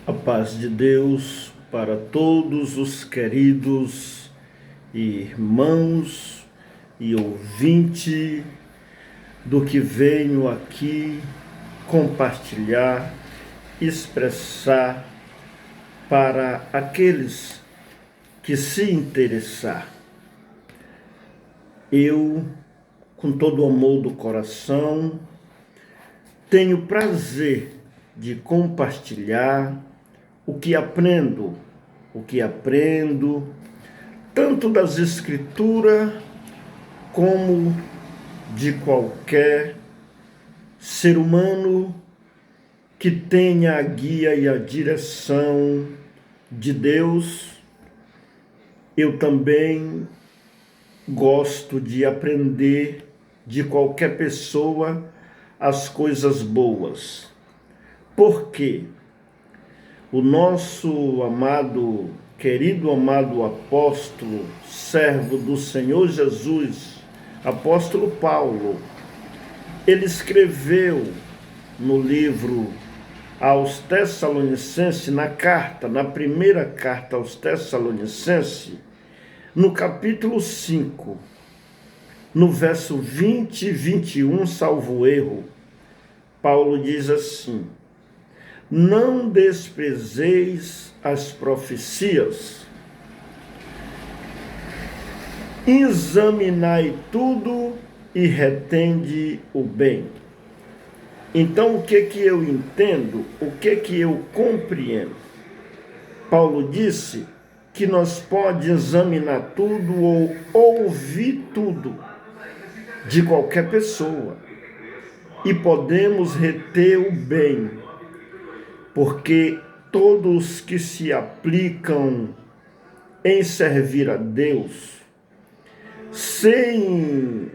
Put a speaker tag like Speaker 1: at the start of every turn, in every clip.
Speaker 1: A paz de Deus para todos os queridos irmãos e ouvintes do que venho aqui compartilhar, expressar para aqueles que se interessar. Eu, com todo o amor do coração, tenho prazer de compartilhar o que aprendo, tanto das Escrituras como de qualquer ser humano que tenha a guia e a direção de Deus. Eu também gosto de aprender de qualquer pessoa as coisas boas. Por quê? O nosso querido amado apóstolo, servo do Senhor Jesus, apóstolo Paulo, ele escreveu no livro aos Tessalonicenses, na primeira carta aos Tessalonicenses, no capítulo 5, no verso 20 e 21, salvo erro, Paulo diz assim: não desprezeis as profecias, examinai tudo e retende o bem. Então, o que eu entendo? O que eu compreendo? Paulo disse que nós podemos examinar tudo ou ouvir tudo de qualquer pessoa e podemos reter o bem, porque todos que se aplicam em servir a Deus, sem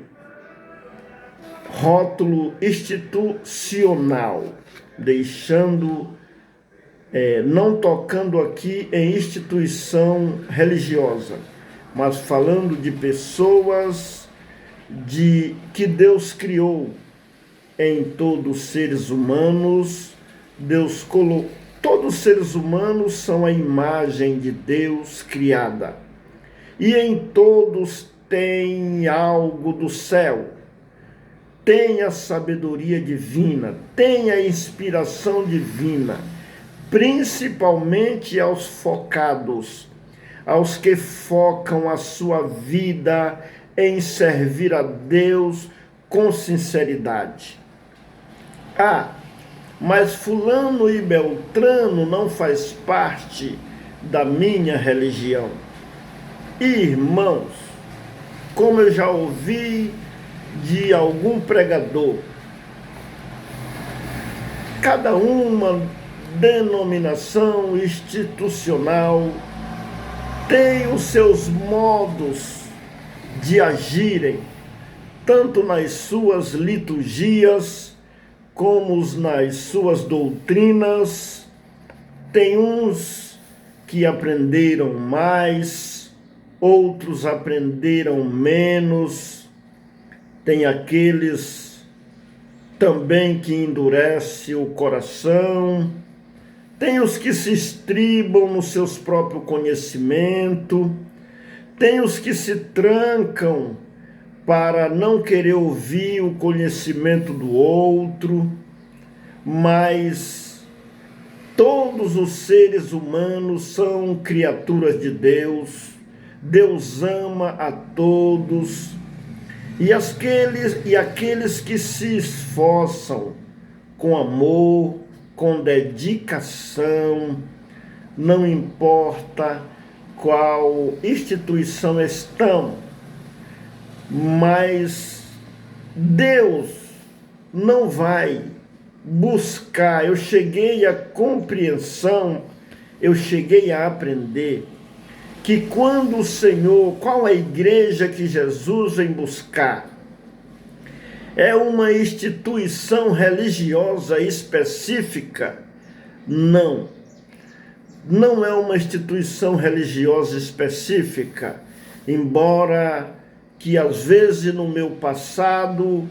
Speaker 1: rótulo institucional, não tocando aqui em instituição religiosa, mas falando de pessoas que Deus criou em todos os seres humanos. Deus colocou, todos os seres humanos são a imagem de Deus criada, e em todos tem algo do céu, tem a sabedoria divina, tem a inspiração divina, principalmente aos focados, aos que focam a sua vida em servir a Deus com sinceridade. Mas fulano e beltrano não faz parte da minha religião. Irmãos, como eu já ouvi de algum pregador, cada uma denominação institucional tem os seus modos de agirem, tanto nas suas liturgias como nas suas doutrinas. Tem uns que aprenderam mais, outros aprenderam menos. Tem aqueles também que endurecem o coração. Tem os que se estribam nos seus próprios conhecimentos. Tem os que se trancam para não querer ouvir o conhecimento do outro, mas todos os seres humanos são criaturas de Deus. Deus ama a todos, e aqueles que se esforçam com amor, com dedicação, não importa qual instituição estão, mas Deus não vai buscar. Eu cheguei à compreensão, eu cheguei a aprender que quando o Senhor, qual a igreja que Jesus vem buscar? É uma instituição religiosa específica? Não é uma instituição religiosa específica, embora que às vezes no meu passado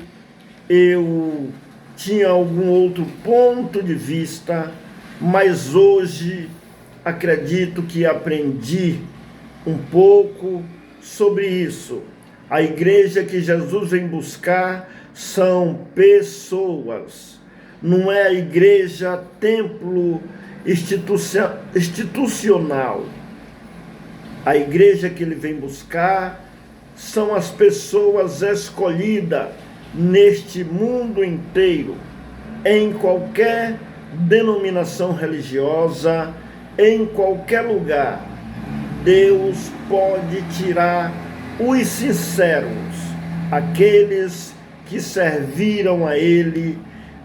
Speaker 1: eu tinha algum outro ponto de vista, mas hoje acredito que aprendi um pouco sobre isso. A igreja que Jesus vem buscar são pessoas. Não é a igreja templo institucional. A igreja que ele vem buscar são as pessoas escolhidas neste mundo inteiro, em qualquer denominação religiosa, em qualquer lugar. Deus pode tirar os sinceros, aqueles que serviram a Ele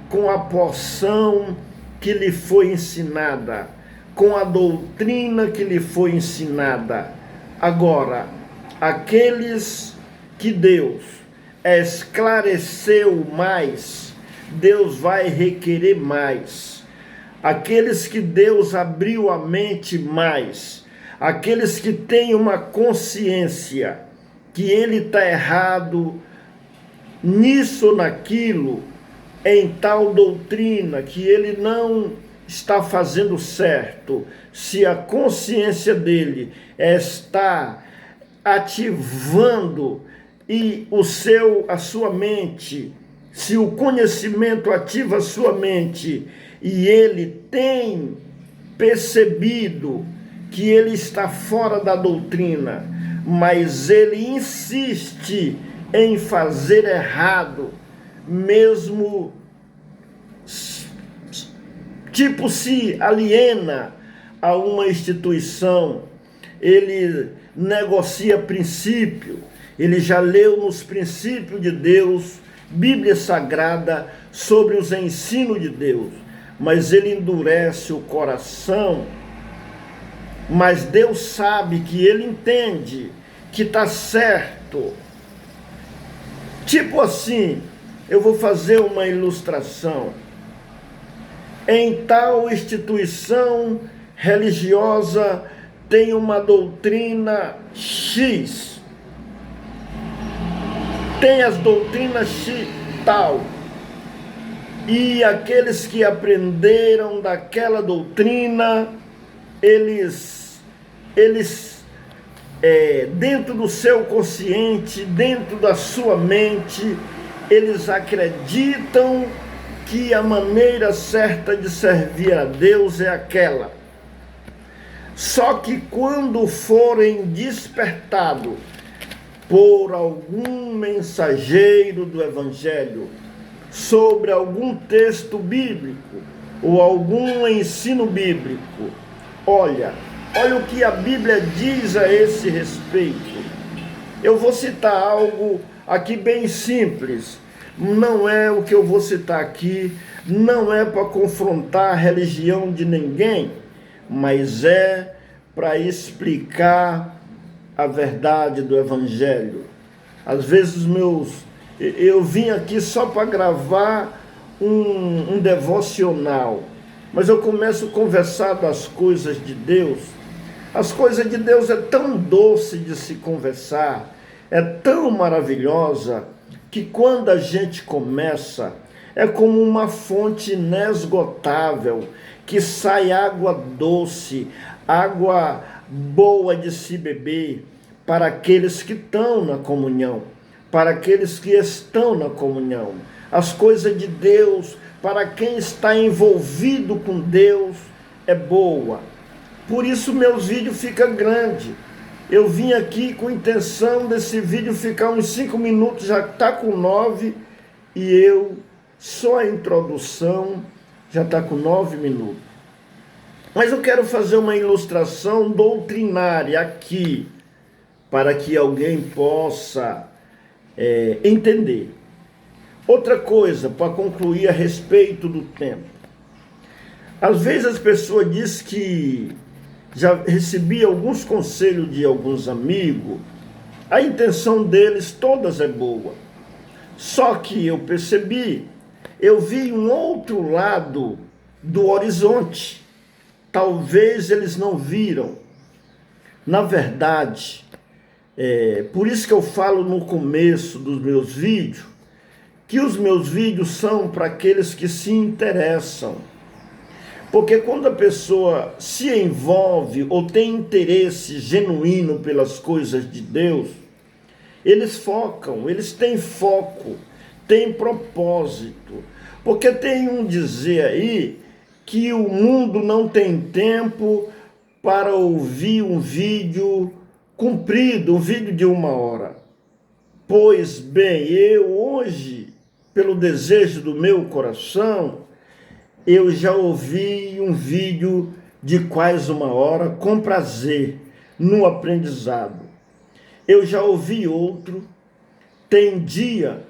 Speaker 1: com a porção que lhe foi ensinada, com a doutrina que lhe foi ensinada. Agora, aqueles que Deus esclareceu mais, Deus vai requerer mais. Aqueles que Deus abriu a mente mais, aqueles que têm uma consciência que ele está errado nisso ou naquilo, em tal doutrina, que ele não está fazendo certo, se a consciência dele está ativando e a sua mente, se o conhecimento ativa a sua mente e ele tem percebido que ele está fora da doutrina, mas ele insiste em fazer errado, mesmo tipo se aliena a uma instituição, ele negocia princípio, ele já leu nos princípios de Deus, Bíblia Sagrada, sobre os ensinos de Deus, mas ele endurece o coração. Mas Deus sabe que ele entende que está certo. Tipo assim, eu vou fazer uma ilustração. Em tal instituição religiosa tem uma doutrina X. Tem as doutrinas X tal. E aqueles que aprenderam daquela doutrina, eles dentro do seu consciente, dentro da sua mente, eles acreditam que a maneira certa de servir a Deus é aquela. Só que quando forem despertados por algum mensageiro do Evangelho, sobre algum texto bíblico, ou algum ensino bíblico, olha o que a Bíblia diz a esse respeito. Eu vou citar algo aqui bem simples. Não é o que eu vou citar aqui, não é para confrontar a religião de ninguém, mas é para explicar a verdade do Evangelho. Às vezes eu vim aqui só para gravar um devocional, mas eu começo a conversar das coisas de Deus. As coisas de Deus é tão doce de se conversar, é tão maravilhosa, que quando a gente começa, é como uma fonte inesgotável, que sai água doce, água boa de se beber, para aqueles que estão na comunhão, para aqueles que estão na comunhão. As coisas de Deus, para quem está envolvido com Deus, é boa. Por isso meus vídeos ficam grandes. Eu vim aqui com a intenção desse vídeo ficar uns 5 minutos, já está com 9, e só a introdução já está com 9 minutos. Mas eu quero fazer uma ilustração doutrinária aqui, para que alguém possa entender. Outra coisa, para concluir a respeito do tempo. Às vezes as pessoas dizem que já recebi alguns conselhos de alguns amigos, a intenção deles todas é boa. Só que eu percebi, eu vi um outro lado do horizonte. Talvez eles não viram. Na verdade, por isso que eu falo no começo dos meus vídeos, que os meus vídeos são para aqueles que se interessam. Porque quando a pessoa se envolve ou tem interesse genuíno pelas coisas de Deus, eles focam, eles têm foco, têm propósito. Porque tem um dizer aí que o mundo não tem tempo para ouvir um vídeo comprido, um vídeo de 1 hora. Pois bem, eu hoje, pelo desejo do meu coração, eu já ouvi um vídeo de quase 1 hora com prazer no aprendizado. Eu já ouvi outro, tem dia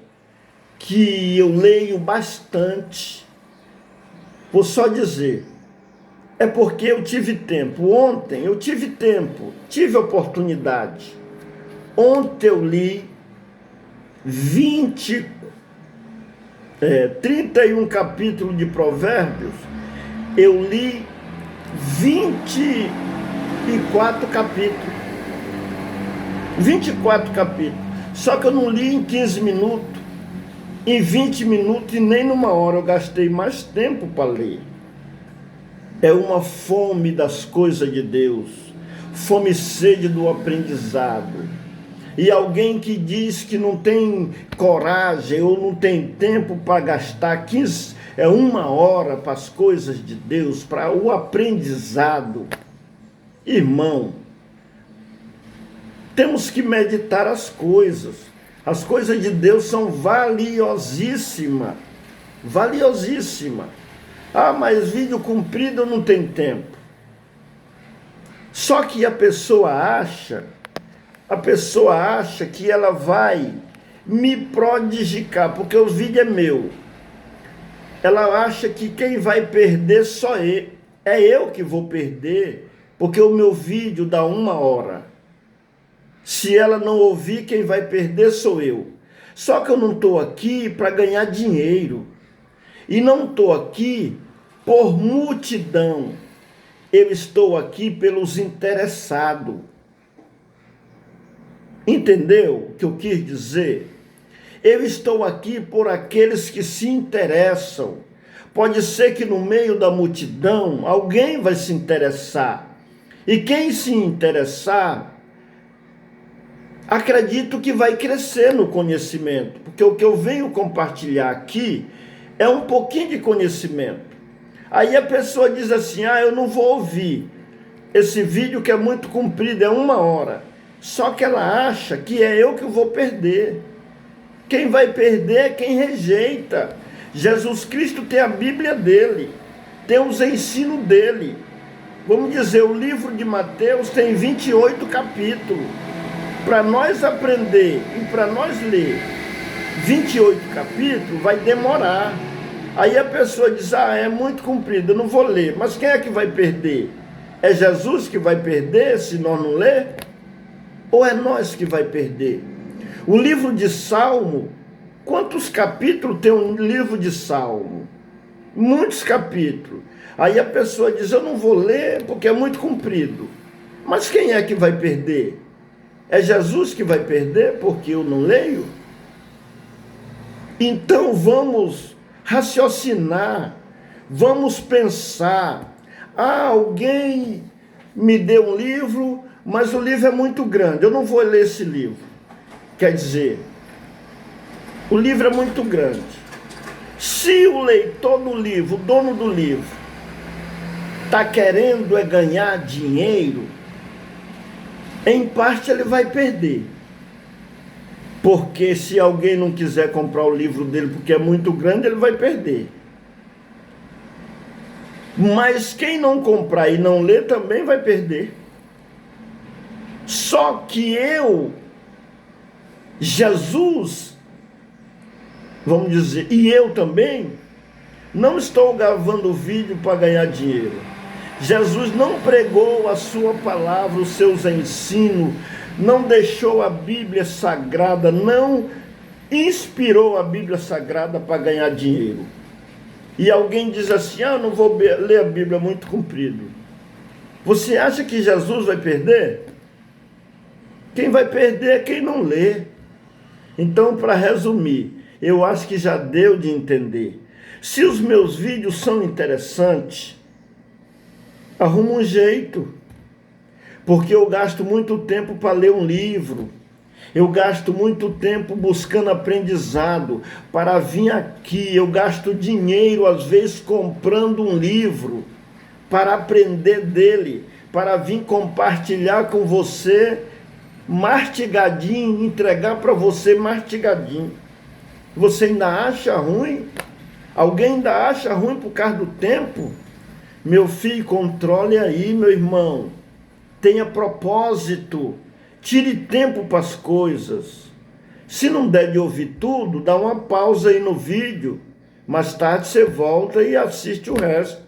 Speaker 1: que eu leio bastante. Vou só dizer, é porque eu tive tempo. Ontem eu tive tempo, tive oportunidade. Ontem eu li 31 capítulos de Provérbios, eu li 24 capítulos. 24 capítulos. Só que eu não li em 15 minutos, em 20 minutos e nem numa hora. Eu gastei mais tempo para ler. É uma fome das coisas de Deus, fome e sede do aprendizado. E alguém que diz que não tem coragem ou não tem tempo para gastar 1 hora para as coisas de Deus, para o aprendizado. Irmão, temos que meditar as coisas. As coisas de Deus são valiosíssimas. Valiosíssimas. Ah, mas vídeo comprido eu não tenho tempo. Só que a pessoa acha que ela vai me prodigicar, porque o vídeo é meu. Ela acha que quem vai perder só é eu que vou perder, porque o meu vídeo dá 1 hora. Se ela não ouvir, quem vai perder sou eu. Só que eu não estou aqui para ganhar dinheiro. E não estou aqui por multidão. Eu estou aqui pelos interessados. Entendeu o que eu quis dizer? Eu estou aqui por aqueles que se interessam. Pode ser que no meio da multidão alguém vai se interessar. E quem se interessar, acredito que vai crescer no conhecimento. Porque o que eu venho compartilhar aqui é um pouquinho de conhecimento. Aí a pessoa diz assim, eu não vou ouvir esse vídeo que é muito comprido, é 1 hora. Só que ela acha que é eu que vou perder. Quem vai perder é quem rejeita. Jesus Cristo tem a Bíblia dele, tem os ensinos dele. Vamos dizer, o livro de Mateus tem 28 capítulos. Para nós aprender e para nós ler 28 capítulos vai demorar. Aí a pessoa diz, é muito comprido, eu não vou ler. Mas quem é que vai perder? É Jesus que vai perder se nós não ler? Ou é nós que vai perder? O livro de Salmo, quantos capítulos tem um livro de Salmo? Muitos capítulos. Aí a pessoa diz, eu não vou ler porque é muito comprido. Mas quem é que vai perder? É Jesus que vai perder porque eu não leio? Então vamos raciocinar, vamos pensar. Alguém me deu um livro, mas o livro é muito grande, eu não vou ler esse livro. Quer dizer, o livro é muito grande. Se o leitor do livro, o dono do livro, está querendo ganhar dinheiro, em parte ele vai perder. Porque se alguém não quiser comprar o livro dele porque é muito grande, ele vai perder. Mas quem não comprar e não ler também vai perder. Só que Jesus, vamos dizer, e eu também, não estou gravando vídeo para ganhar dinheiro. Jesus não pregou a sua palavra, os seus ensinos, não deixou a Bíblia Sagrada, não inspirou a Bíblia Sagrada para ganhar dinheiro. E alguém diz assim, eu não vou ler a Bíblia muito comprido. Você acha que Jesus vai perder? Quem vai perder é quem não lê. Então, para resumir, eu acho que já deu de entender. Se os meus vídeos são interessantes, Arruma um jeito. Porque eu gasto muito tempo para ler um livro. Eu gasto muito tempo buscando aprendizado para vir aqui. Eu gasto dinheiro, às vezes, comprando um livro para aprender dele, para vir compartilhar com você mastigadinho, entregar para você mastigadinho. Você ainda acha ruim? Alguém ainda acha ruim por causa do tempo? Meu filho, controle aí, meu irmão. Tenha propósito. Tire tempo para as coisas. Se não der de ouvir tudo, dá uma pausa aí no vídeo. Mais tarde você volta e assiste o resto.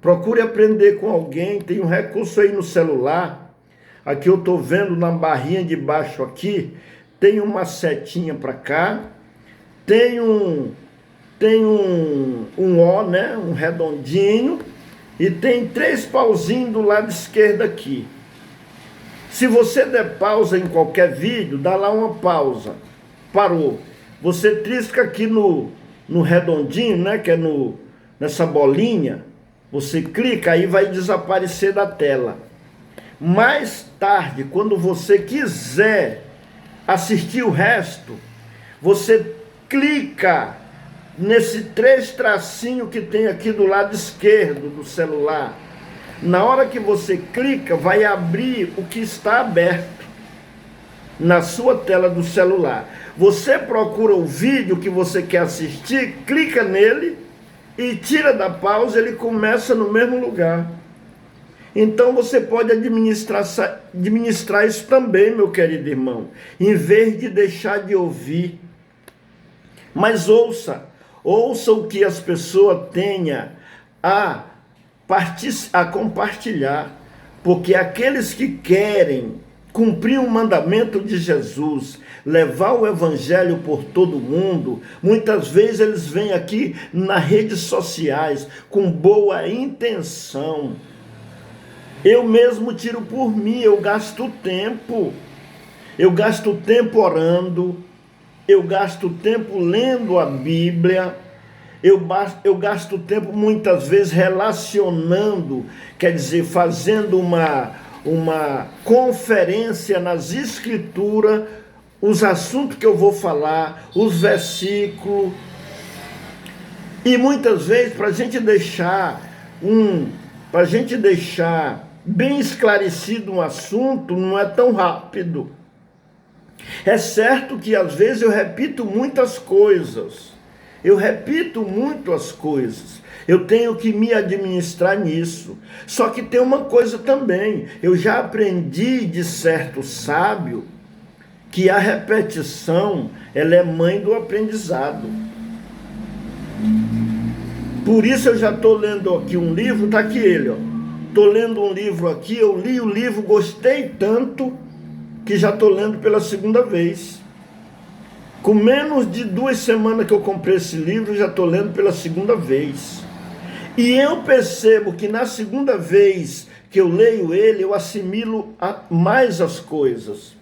Speaker 1: Procure aprender com alguém. Tem um recurso aí no celular. Aqui eu estou vendo na barrinha de baixo aqui. Tem uma setinha para cá. Tem um O, né? Um redondinho. E tem 3 pauzinhos do lado esquerdo aqui. Se você der pausa em qualquer vídeo, dá lá uma pausa. Parou. Você trisca aqui no redondinho, né? Que é nessa bolinha. Você clica, aí vai desaparecer da tela. Mais tarde, quando você quiser assistir o resto, você clica nesse 3 tracinhos que tem aqui do lado esquerdo do celular. Na hora que você clica, vai abrir o que está aberto na sua tela do celular. Você procura o vídeo que você quer assistir, clica nele e tira da pausa, ele começa no mesmo lugar. Então você pode administrar isso também, meu querido irmão, em vez de deixar de ouvir. Mas ouça o que as pessoas tenham a compartilhar, porque aqueles que querem cumprir o mandamento de Jesus, levar o evangelho por todo mundo, muitas vezes eles vêm aqui nas redes sociais com boa intenção. Eu mesmo tiro por mim, eu gasto tempo orando, eu gasto tempo lendo a Bíblia, eu gasto tempo muitas vezes relacionando, quer dizer, fazendo uma conferência nas escrituras, os assuntos que eu vou falar, os versículos. E muitas vezes, para a gente deixar bem esclarecido um assunto, não é tão rápido. É certo que às vezes eu repito muitas coisas. Eu repito muito as coisas. Eu tenho que me administrar nisso. Só que tem uma coisa também. Eu já aprendi de certo sábio que a repetição, ela é mãe do aprendizado. Por isso eu já estou lendo aqui um livro, está aqui ele, ó. Estou lendo um livro aqui, eu li o livro, gostei tanto que já estou lendo pela 2ª vez. Com menos de 2 semanas que eu comprei esse livro, já estou lendo pela 2ª vez. E eu percebo que na 2ª vez que eu leio ele, eu assimilo mais as coisas.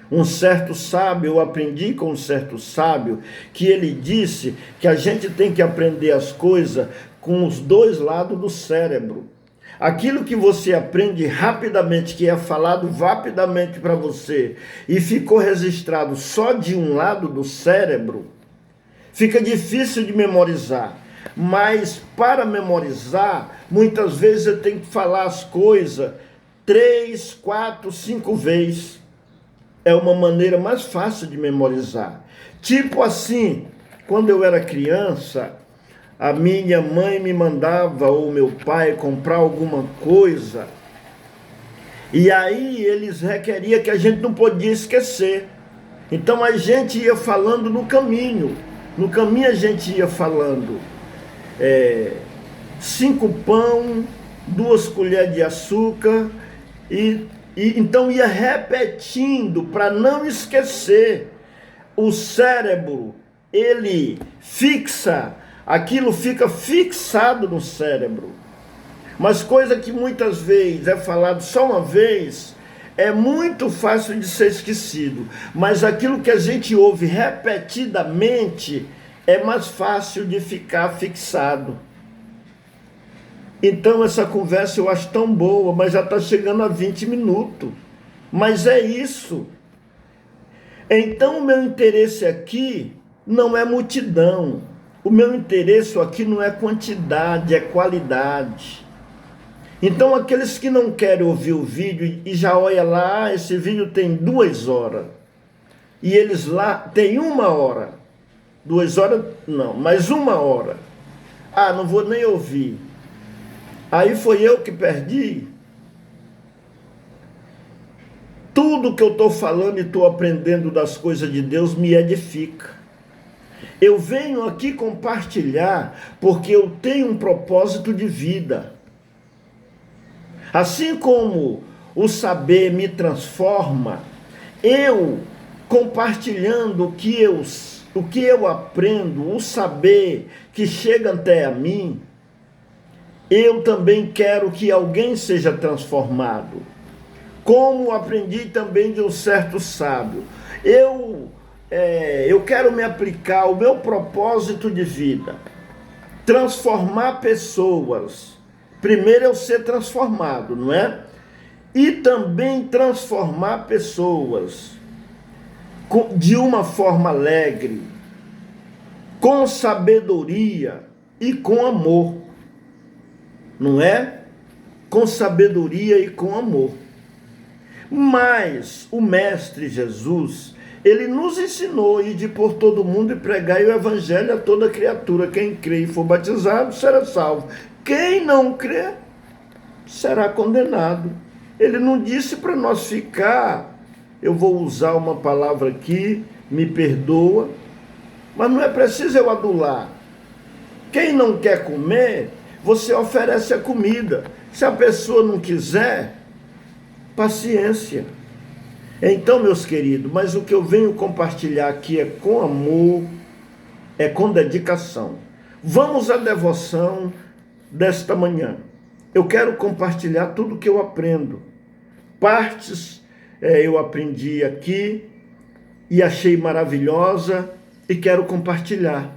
Speaker 1: Um certo sábio, eu aprendi com um certo sábio, que ele disse que a gente tem que aprender as coisas com os 2 lados do cérebro. Aquilo que você aprende rapidamente, que é falado rapidamente para você, e ficou registrado só de um lado do cérebro, fica difícil de memorizar. Mas para memorizar, muitas vezes eu tenho que falar as coisas 3, 4, 5 vezes. É uma maneira mais fácil de memorizar. Tipo assim, quando eu era criança, a minha mãe me mandava, ou meu pai, comprar alguma coisa, e aí eles requeriam que a gente não podia esquecer. Então a gente ia falando no caminho. No caminho a gente ia falando 5 pão, 2 colheres de açúcar, e então ia repetindo para não esquecer. O cérebro, ele fixa, aquilo fica fixado no cérebro. Mas coisa que muitas vezes é falado só uma vez, é muito fácil de ser esquecido. Mas aquilo que a gente ouve repetidamente, é mais fácil de ficar fixado. Então essa conversa eu acho tão boa, mas já está chegando a 20 minutos. Mas é isso. Então o meu interesse aqui não é multidão. O meu interesse aqui não é quantidade, é qualidade. Então aqueles que não querem ouvir o vídeo e já olha lá, esse vídeo tem 2 horas. E eles lá tem 1 hora. 2 horas não, mas 1 hora. Ah, não vou nem ouvir. Aí foi eu que perdi. Tudo que eu estou falando e estou aprendendo das coisas de Deus me edifica. Eu venho aqui compartilhar porque eu tenho um propósito de vida. Assim como o saber me transforma, eu compartilhando o que eu aprendo, o saber que chega até a mim, eu também quero que alguém seja transformado. Como aprendi também de um certo sábio. Eu quero me aplicar o meu propósito de vida. Transformar pessoas. Primeiro eu ser transformado, não é? E também transformar pessoas de uma forma alegre, com sabedoria e com amor. Não é? Com sabedoria e com amor. Mas o Mestre Jesus, ele nos ensinou a ir por todo mundo e pregar o evangelho a toda criatura. Quem crê e for batizado será salvo. Quem não crê será condenado. Ele não disse para nós ficar, eu vou usar uma palavra aqui, me perdoa, mas não é preciso eu adular. Quem não quer comer, você oferece a comida. Se a pessoa não quiser, paciência. Então, meus queridos, mas o que eu venho compartilhar aqui é com amor, é com dedicação. Vamos à devoção desta manhã. Eu quero compartilhar tudo que eu aprendo. Partes eu aprendi aqui e achei maravilhosa e quero compartilhar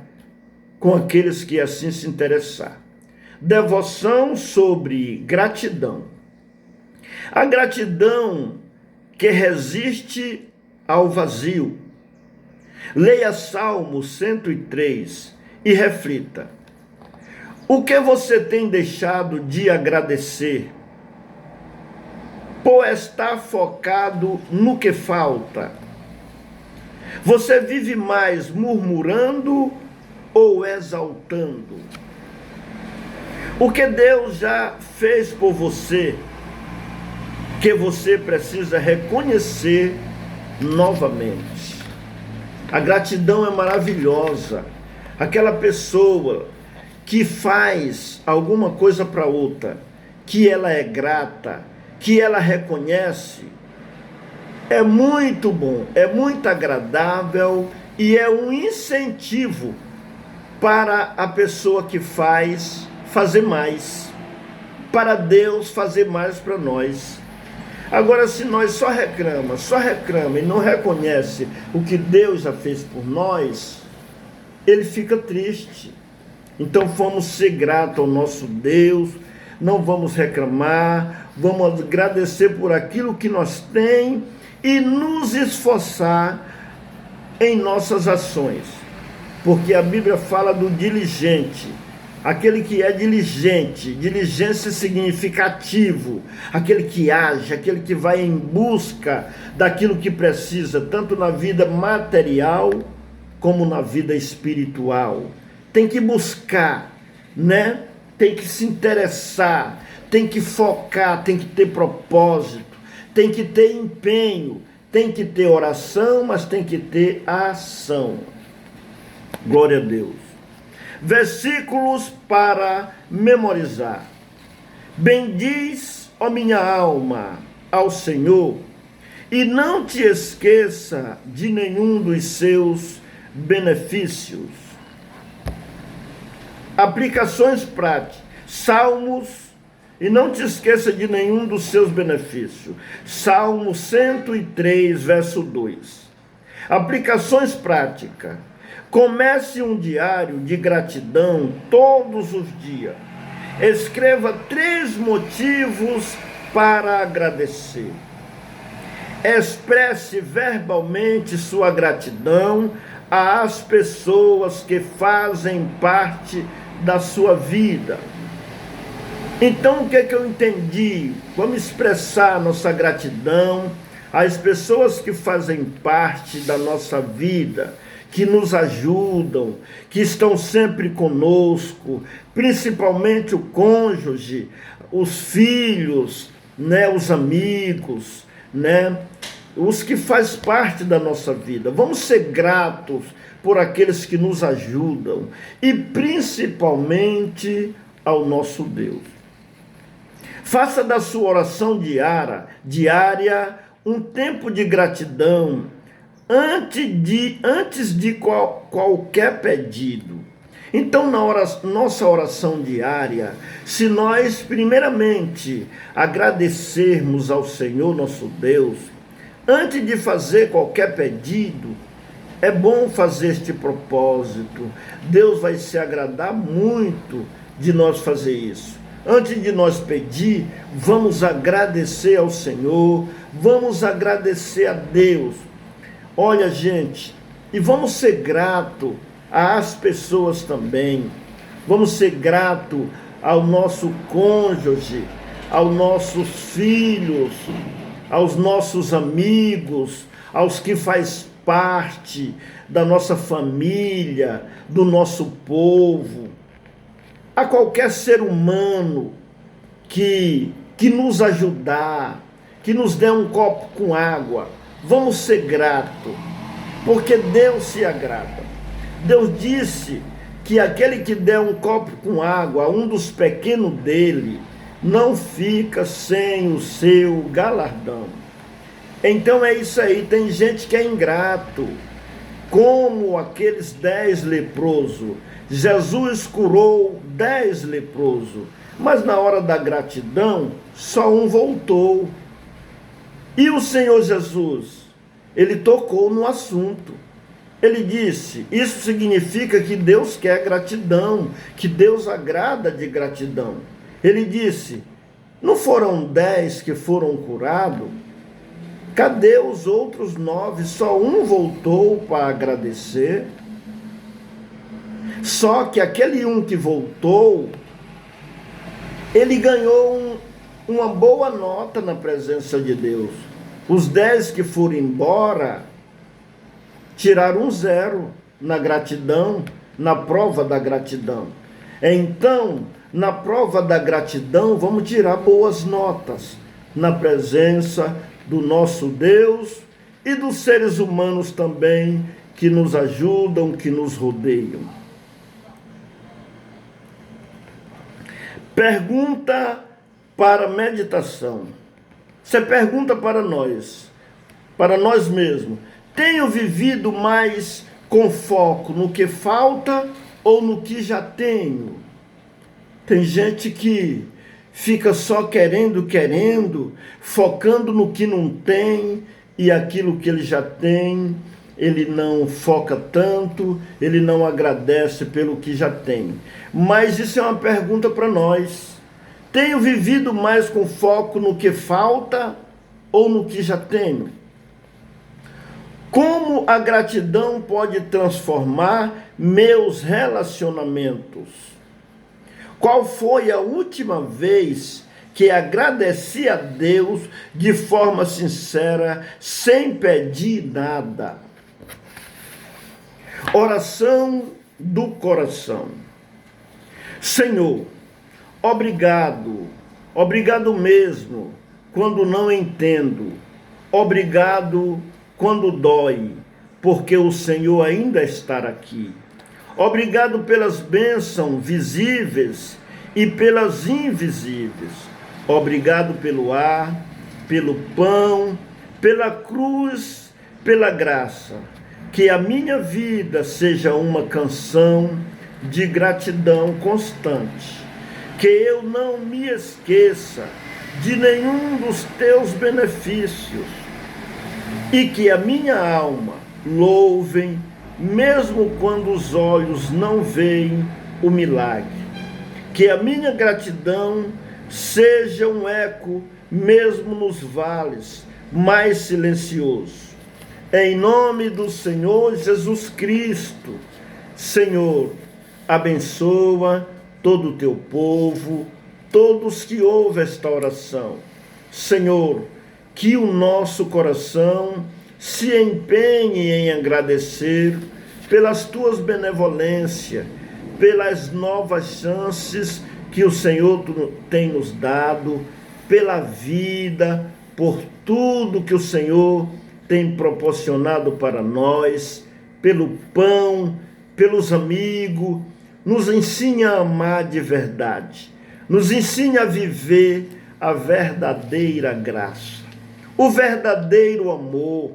Speaker 1: com aqueles que assim se interessar. Devoção sobre gratidão. A gratidão que resiste ao vazio. Leia Salmo 103 e reflita. O que você tem deixado de agradecer? Por estar focado no que falta? Você vive mais murmurando ou exaltando? O que Deus já fez por você, que você precisa reconhecer novamente. A gratidão é maravilhosa. Aquela pessoa que faz alguma coisa para outra, que ela é grata, que ela reconhece, é muito bom, é muito agradável e é um incentivo para a pessoa que faz fazer mais, para Deus fazer mais para nós. Agora, se nós só reclama e não reconhece o que Deus já fez por nós, ele fica triste. Então vamos ser gratos ao nosso Deus, não vamos reclamar, vamos agradecer por aquilo que nós temos e nos esforçar em nossas ações. Porque a Bíblia fala do diligente. Aquele que é diligente, diligência significa ativo, aquele que age, aquele que vai em busca daquilo que precisa, tanto na vida material como na vida espiritual. Tem que buscar, né? Tem que se interessar, tem que focar, tem que ter propósito, tem que ter empenho, tem que ter oração, mas tem que ter ação. Glória a Deus. Versículos para memorizar. Bendiz, ó minha alma, ao Senhor, e não te esqueça de nenhum dos seus benefícios. Aplicações práticas. Salmos, e não te esqueça de nenhum dos seus benefícios. Salmo 103, verso 2. Aplicações práticas. Comece um diário de gratidão todos os dias. Escreva 3 motivos para agradecer. Expresse verbalmente sua gratidão às pessoas que fazem parte da sua vida. Então, o que eu entendi? Vamos expressar nossa gratidão às pessoas que fazem parte da nossa vida, que nos ajudam, que estão sempre conosco, principalmente o cônjuge, os filhos, né, os amigos, né, os que fazem parte da nossa vida. Vamos ser gratos por aqueles que nos ajudam e principalmente ao nosso Deus. Faça da sua oração diária um tempo de gratidão antes de qualquer pedido. Então, nossa oração diária, se nós primeiramente agradecermos ao Senhor nosso Deus, antes de fazer qualquer pedido, é bom fazer este propósito. Deus vai se agradar muito de nós fazer isso. Antes de nós pedir, vamos agradecer ao Senhor, vamos agradecer a Deus. Olha, gente, e vamos ser grato às pessoas também. Vamos ser grato ao nosso cônjuge, aos nossos filhos, aos nossos amigos, aos que faz parte da nossa família, do nosso povo, a qualquer ser humano que nos ajudar, que nos dê um copo com água. Vamos ser gratos, porque Deus se agrada. Deus disse que aquele que der um copo com água a um dos pequenos dele, não fica sem o seu galardão. Então é isso aí, tem gente que é ingrato, como aqueles 10 leprosos. Jesus curou 10 leprosos, mas na hora da gratidão, só um voltou. E o Senhor Jesus, ele tocou no assunto. Ele disse, isso significa que Deus quer gratidão, que Deus agrada de gratidão. Ele disse, não foram 10 que foram curados? Cadê os outros 9? Só um voltou para agradecer. Só que aquele um que voltou, ele ganhou uma boa nota na presença de Deus. Os 10 que foram embora, tiraram um 0 na gratidão, na prova da gratidão. Então, na prova da gratidão, vamos tirar boas notas na presença do nosso Deus e dos seres humanos também que nos ajudam, que nos rodeiam. Pergunta para meditação. Você pergunta para nós mesmos. Tenho vivido mais com foco no que falta ou no que já tenho? Tem gente que fica só querendo, focando no que não tem, e aquilo que ele já tem, ele não foca tanto, ele não agradece pelo que já tem. Mas isso é uma pergunta para nós. Tenho vivido mais com foco no que falta ou no que já tenho? Como a gratidão pode transformar meus relacionamentos? Qual foi a última vez que agradeci a Deus de forma sincera, sem pedir nada? Oração do coração. Senhor, obrigado mesmo quando não entendo. Obrigado quando dói, porque o Senhor ainda está aqui. Obrigado pelas bênçãos visíveis e pelas invisíveis. Obrigado pelo ar, pelo pão, pela cruz, pela graça. Que a minha vida seja uma canção de gratidão constante. Que eu não me esqueça de nenhum dos teus benefícios. E que a minha alma louve, mesmo quando os olhos não veem o milagre. que a minha gratidão seja um eco mesmo nos vales mais silencioso. Em nome do Senhor Jesus Cristo, Senhor, abençoa todo o teu povo, todos que ouvem esta oração. Senhor, que o nosso coração se empenhe em agradecer pelas tuas benevolências, pelas novas chances que o Senhor tem nos dado, pela vida, por tudo que o Senhor tem proporcionado para nós, pelo pão, pelos amigos. Nos ensine a amar de verdade, nos ensine a viver a verdadeira graça, o verdadeiro amor,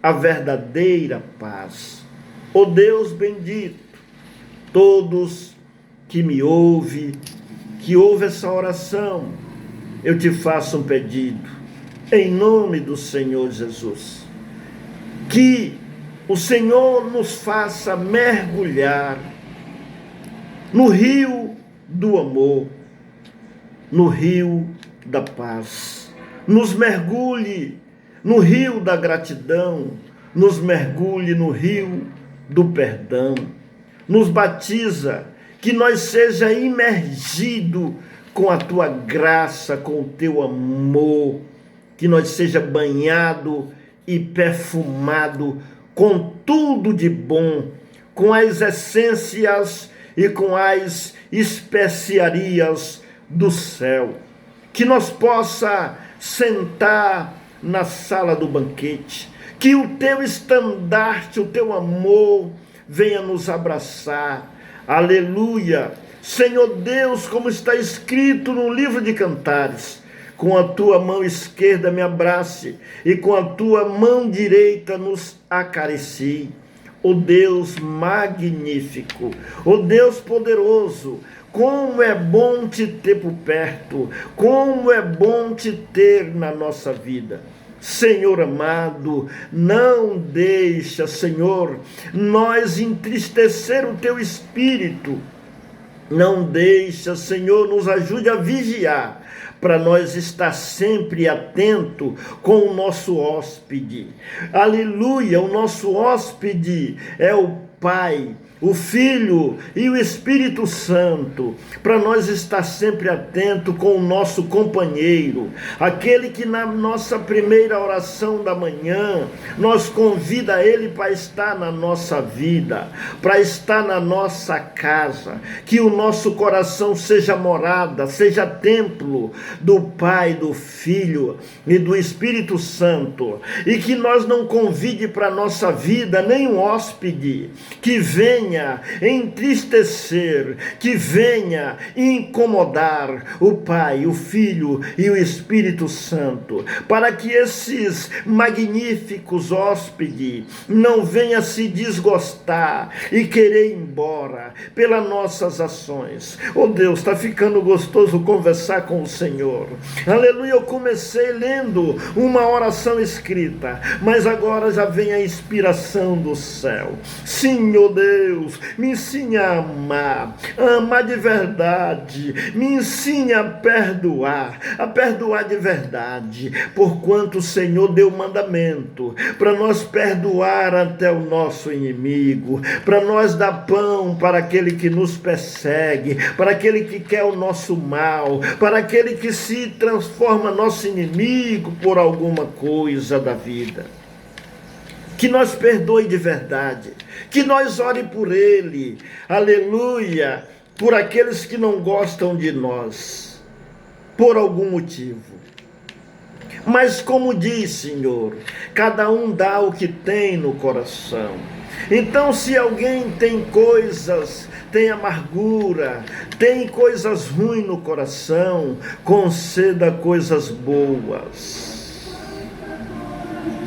Speaker 1: a verdadeira paz. Ó Deus bendito, todos que me ouvem, que ouvem essa oração, eu te faço um pedido, em nome do Senhor Jesus, que o Senhor nos faça mergulhar no rio do amor, no rio da paz, nos mergulhe no rio da gratidão, nos mergulhe no rio do perdão, nos batiza, que nós seja imergido com a tua graça, com o teu amor, que nós seja banhado e perfumado com tudo de bom, com as essências e com as especiarias do céu, que nós possa sentar na sala do banquete, que o teu estandarte, o teu amor venha nos abraçar. Aleluia! Senhor Deus, como está escrito no livro de Cantares, com a tua mão esquerda me abrace e com a tua mão direita nos acaricie. Ó Deus magnífico, ó Deus poderoso, como é bom te ter por perto, como é bom te ter na nossa vida. Senhor amado, não deixa, Senhor, nós entristecer o teu espírito. Não deixa, Senhor, nos ajude a vigiar, para nós estar sempre atento com o nosso hóspede. Aleluia, o nosso hóspede é o Pai, o Filho e o Espírito Santo, para nós estar sempre atento com o nosso companheiro, aquele que na nossa primeira oração da manhã, nós convida ele para estar na nossa vida, para estar na nossa casa, que o nosso coração seja morada, seja templo do Pai, do Filho e do Espírito Santo, e que nós não convide para a nossa vida nenhum hóspede que venha entristecer, que venha incomodar o Pai, o Filho e o Espírito Santo, para que esses magníficos hóspedes não venham se desgostar e querer ir embora pelas nossas ações. Oh Deus, está ficando gostoso conversar com o Senhor. Aleluia, eu comecei lendo uma oração escrita, mas agora já vem a inspiração do céu. Sim, oh Deus, me ensine a amar de verdade, me ensine a perdoar de verdade, porquanto o Senhor deu mandamento para nós perdoar até o nosso inimigo, para nós dar pão para aquele que nos persegue, para aquele que quer o nosso mal, para aquele que se transforma nosso inimigo por alguma coisa da vida. Que nós perdoe de verdade, que nós ore por ele, aleluia, por aqueles que não gostam de nós, por algum motivo. Mas como diz, Senhor, cada um dá o que tem no coração. Então, se alguém tem coisas, tem amargura, tem coisas ruins no coração, conceda coisas boas.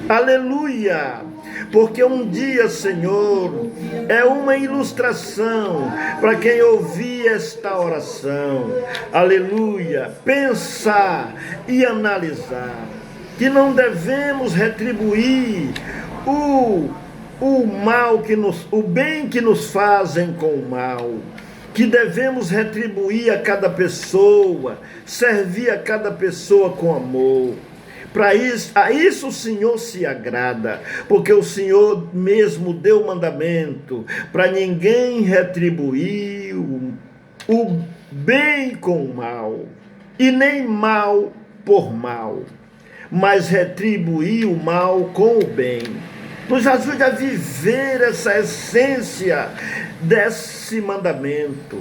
Speaker 1: Aleluia! Porque um dia, Senhor, é uma ilustração para quem ouvir esta oração. Aleluia! Pensar e analisar que não devemos retribuir o mal o bem que nos fazem com o mal, que devemos retribuir a cada pessoa, servir a cada pessoa com amor. Para isso, a isso o Senhor se agrada, porque o Senhor mesmo deu o mandamento para ninguém retribuir o bem com o mal, e nem mal por mal, mas retribuir o mal com o bem. Nos ajude a viver essa essência desse mandamento.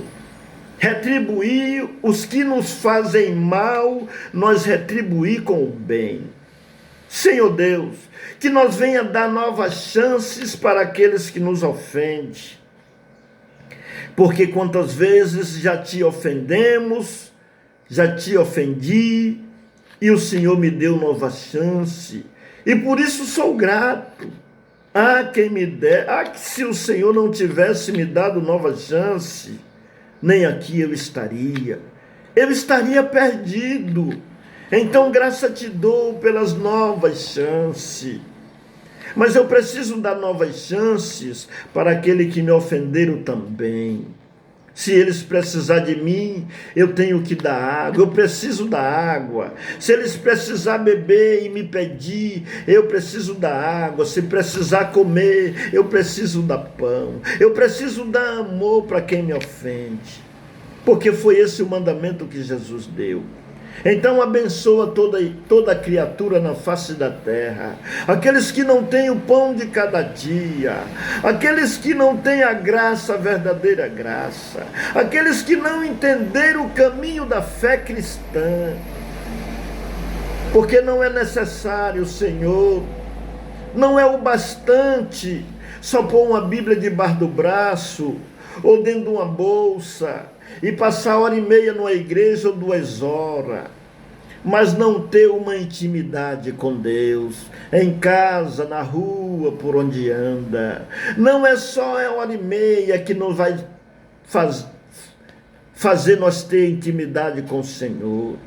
Speaker 1: Retribuir os que nos fazem mal, nós retribuir com o bem. Senhor Deus, que nós venha dar novas chances para aqueles que nos ofendem. Porque quantas vezes já te ofendemos, já te ofendi, e o Senhor me deu nova chance. E por isso sou grato. Quem me der, que se o Senhor não tivesse me dado nova chance, nem aqui eu estaria perdido. Então graça te dou pelas novas chances, mas eu preciso dar novas chances para aquele que me ofenderam também. Se eles precisarem de mim, eu tenho que dar água, eu preciso da água. Se eles precisarem beber e me pedir, eu preciso da água. Se precisar comer, eu preciso dar pão. Eu preciso dar amor para quem me ofende, porque foi esse o mandamento que Jesus deu. Então abençoa toda criatura na face da terra, aqueles que não têm o pão de cada dia, aqueles que não têm a graça, a verdadeira graça, aqueles que não entenderam o caminho da fé cristã, porque não é necessário, Senhor, não é o bastante só pôr uma Bíblia debaixo do braço ou dentro de uma bolsa e passar 1h30 numa igreja ou 2 horas, mas não ter uma intimidade com Deus, em casa, na rua, por onde anda. Não é só 1h30 que não vai fazer nós ter intimidade com o Senhor.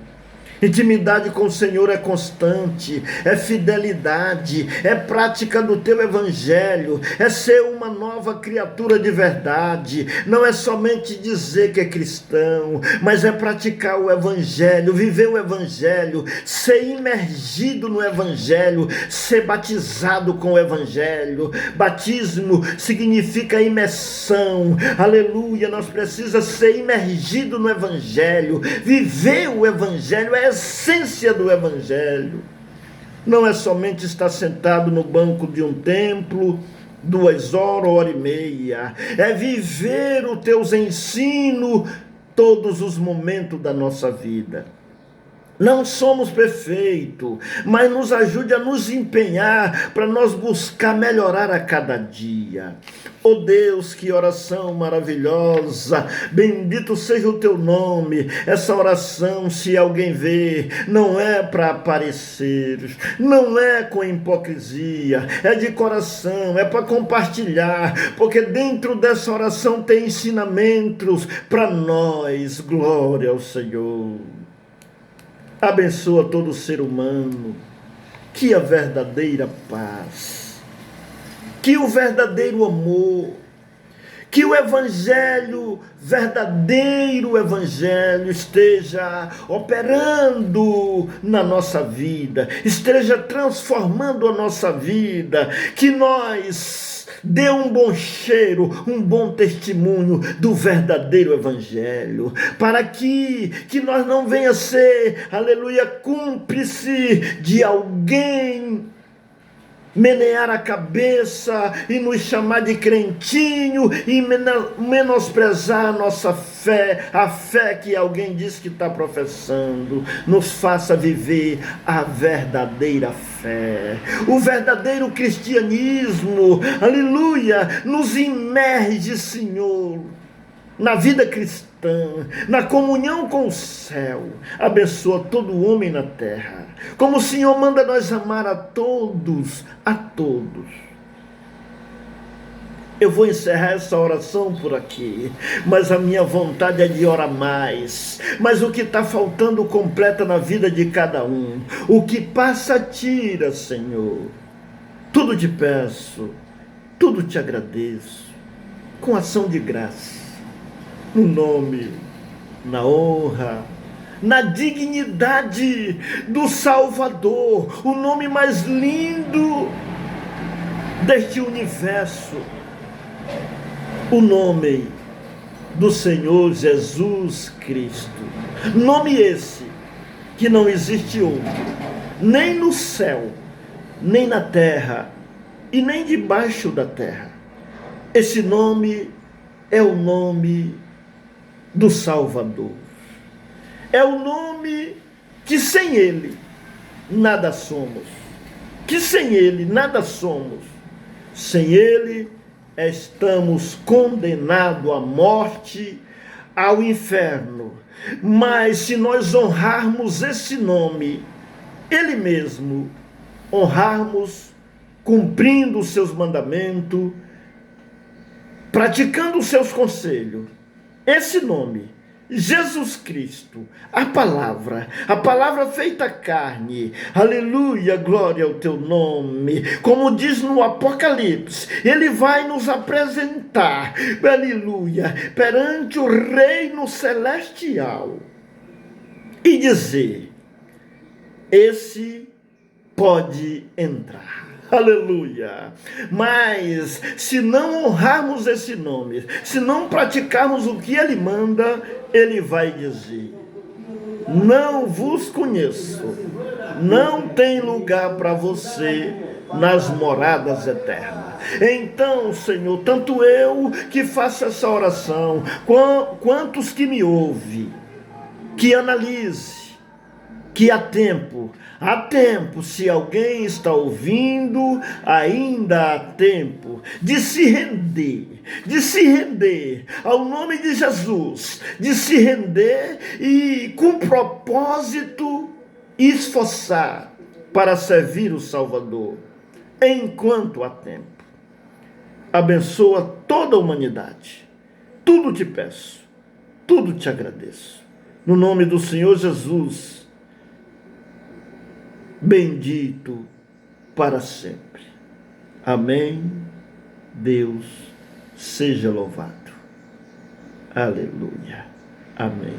Speaker 1: Intimidade com o Senhor é constante, é fidelidade, é prática do teu evangelho, é ser uma nova criatura de verdade. Não é somente dizer que é cristão, mas é praticar o evangelho, viver o evangelho, ser imergido no evangelho, ser batizado com o evangelho. Batismo significa imersão, aleluia. Nós precisamos ser imergido no evangelho, viver o evangelho, é a essência do evangelho. Não é somente estar sentado no banco de um templo 2 horas, 1h30. É viver os teus ensinos todos os momentos da nossa vida. Não somos perfeitos, mas nos ajude a nos empenhar para nós buscar melhorar a cada dia. Oh Deus, que oração maravilhosa, bendito seja o teu nome. Essa oração, se alguém vê, não é para aparecer, não é com hipocrisia, é de coração, é para compartilhar, porque dentro dessa oração tem ensinamentos para nós. Glória ao Senhor. Abençoa todo ser humano, que a verdadeira paz, que o verdadeiro amor, que o evangelho, verdadeiro evangelho, esteja operando na nossa vida, esteja transformando a nossa vida, que nós dê um bom cheiro, um bom testemunho do verdadeiro evangelho, para que nós não venha ser, aleluia, cúmplice de alguém menear a cabeça e nos chamar de crentinho e menosprezar a nossa fé, a fé que alguém diz que está professando. Nos faça viver a verdadeira fé, o verdadeiro cristianismo, aleluia. Nos imerge, Senhor, na vida cristã, na comunhão com o céu. Abençoa todo homem na terra, como o Senhor manda nós amar a todos, a todos. Eu vou encerrar essa oração por aqui, mas a minha vontade é de orar mais. Mas o que está faltando completa na vida de cada um. O que passa tira, Senhor. Tudo te peço, tudo te agradeço, com ação de graça. no nome, na honra, na dignidade do Salvador, o nome mais lindo deste universo, o nome do Senhor Jesus Cristo. Nome esse que não existe outro, nem no céu, nem na terra e nem debaixo da terra. Esse nome é o nome do Salvador. É o nome que sem ele nada somos. Que sem ele nada somos. Sem ele estamos condenados à morte, ao inferno. Mas se nós honrarmos esse nome, ele mesmo, honrarmos, cumprindo os seus mandamentos, praticando os seus conselhos, esse nome, Jesus Cristo, a palavra feita carne, aleluia, glória ao teu nome, como diz no Apocalipse, ele vai nos apresentar, aleluia, perante o reino celestial, e dizer, esse pode entrar. Aleluia. Mas se não honrarmos esse nome, se não praticarmos o que ele manda, ele vai dizer, não vos conheço, não tem lugar para você nas moradas eternas. Então, Senhor, tanto eu que faço essa oração, quantos que me ouvem, que analise, que há tempo, se alguém está ouvindo, ainda há tempo de se render ao nome de Jesus, de se render e com propósito esforçar para servir o Salvador, enquanto há tempo. Abençoa toda a humanidade, tudo te peço, tudo te agradeço, no nome do Senhor Jesus, bendito para sempre. Amém. Deus seja louvado. Aleluia. Amém.